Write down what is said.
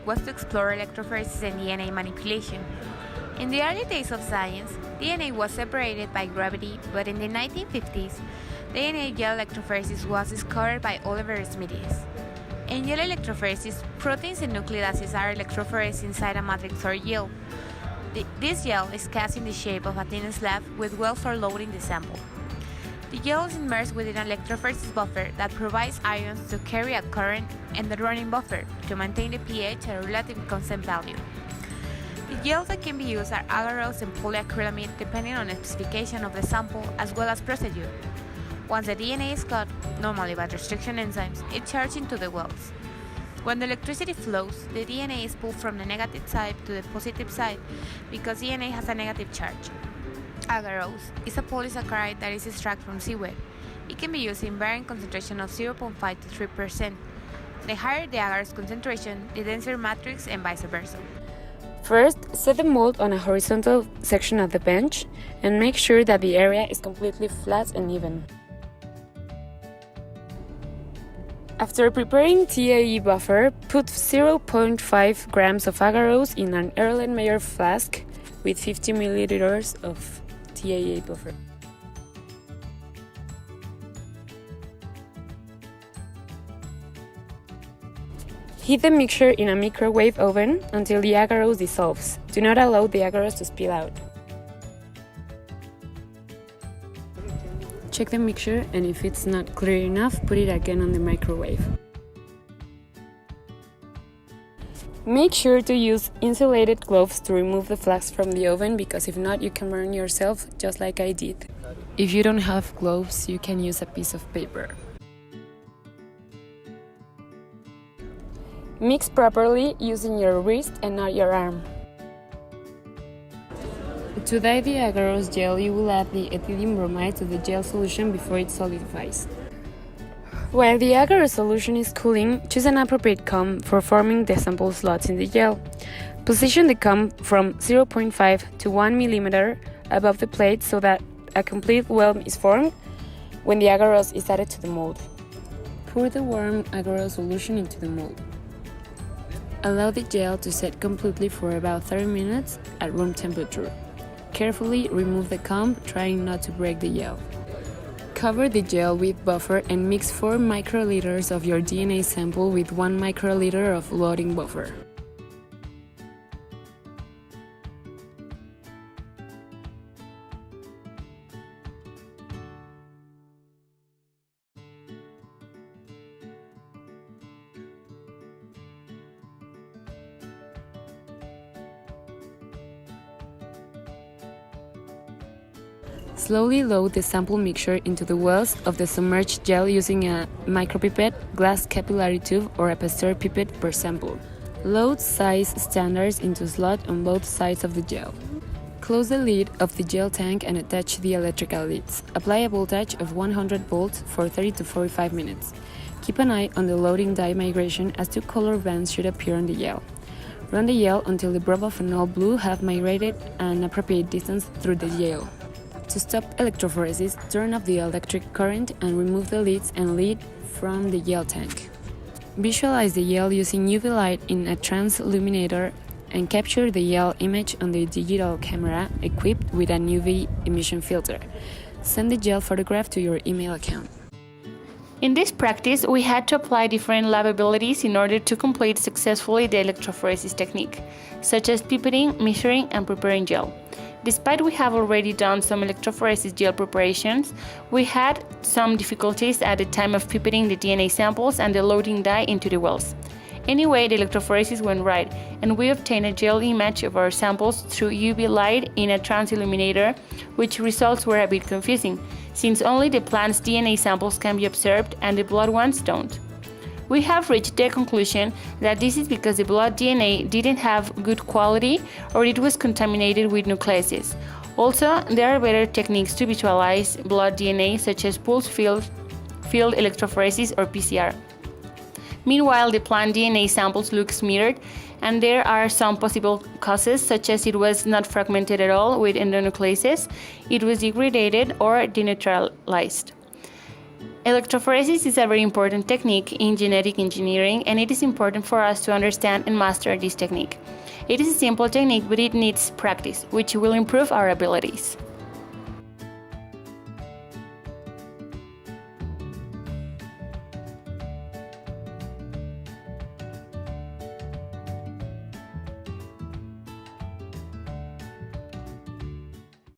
was to explore electrophoresis and DNA manipulation. In the early days of science, DNA was separated by gravity, but in the 1950s, DNA gel electrophoresis was discovered by Oliver Smithies. In gel electrophoresis, proteins and nucleic acids are electrophoresed inside a matrix or gel. This gel is cast in the shape of a thin slab with wells for loading the sample. The gel is immersed within an electrophoresis buffer that provides ions to carry a current and the running buffer to maintain the pH at a relative constant value. The gels that can be used are agarose and polyacrylamide depending on the specification of the sample as well as procedure. Once the DNA is cut, normally by restriction enzymes, it's charged into the wells. When the electricity flows, the DNA is pulled from the negative side to the positive side because DNA has a negative charge. Agarose is a polysaccharide that is extracted from seaweed. It can be used in varying concentration of 0.5 to 3%. The higher the agarose concentration, the denser matrix and vice versa. First, set the mold on a horizontal section of the bench and make sure that the area is completely flat and even. After preparing TAE buffer, put 0.5 grams of agarose in an Erlenmeyer flask with 50 milliliters of TAE buffer. Heat the mixture in a microwave oven until the agarose dissolves. Do not allow the agarose to spill out. Check the mixture, and if it's not clear enough, put it again on the microwave. Make sure to use insulated gloves to remove the flask from the oven, because if not, you can burn yourself just like I did. If you don't have gloves, you can use a piece of paper. Mix properly using your wrist and not your arm. To dye the agarose gel, you will add the ethylene bromide to the gel solution before it solidifies. While the agarose solution is cooling, choose an appropriate comb for forming the sample slots in the gel. Position the comb from 0.5 to 1 mm above the plate so that a complete well is formed when the agarose is added to the mold. Pour the warm agarose solution into the mold. Allow the gel to set completely for about 30 minutes at room temperature. Carefully remove the comb, trying not to break the gel. Cover the gel with buffer and mix 4 microliters of your DNA sample with 1 microliter of loading buffer. Slowly load the sample mixture into the wells of the submerged gel using a micropipette, glass capillary tube, or a Pasteur pipette per sample. Load size standards into slot on both sides of the gel. Close the lid of the gel tank and attach the electrical leads. Apply a voltage of 100 volts for 30 to 45 minutes. Keep an eye on the loading dye migration, as 2 color bands should appear on the gel. Run the gel until the propofenol blue have migrated an appropriate distance through the gel. To stop electrophoresis, turn off the electric current and remove the lids and lid from the gel tank. Visualize the gel using UV light in a transilluminator and capture the gel image on the digital camera equipped with an UV emission filter. Send the gel photograph to your email account. In this practice, we had to apply different lab abilities in order to complete successfully the electrophoresis technique, such as pipetting, measuring, and preparing gel. Despite we have already done some electrophoresis gel preparations, we had some difficulties at the time of pipetting the DNA samples and the loading dye into the wells. Anyway, the electrophoresis went right, and we obtained a gel image of our samples through UV light in a transilluminator, which results were a bit confusing, since only the plant's DNA samples can be observed and the blood ones don't. We have reached the conclusion that this is because the blood DNA didn't have good quality or it was contaminated with nucleases. Also, there are better techniques to visualize blood DNA, such as pulse field electrophoresis or PCR. Meanwhile, the plant DNA samples look smeared, and there are some possible causes, such as it was not fragmented at all with endonucleases, it was degraded or deneutralized. Electrophoresis is a very important technique in genetic engineering, and it is important for us to understand and master this technique. It is a simple technique, but it needs practice, which will improve our abilities.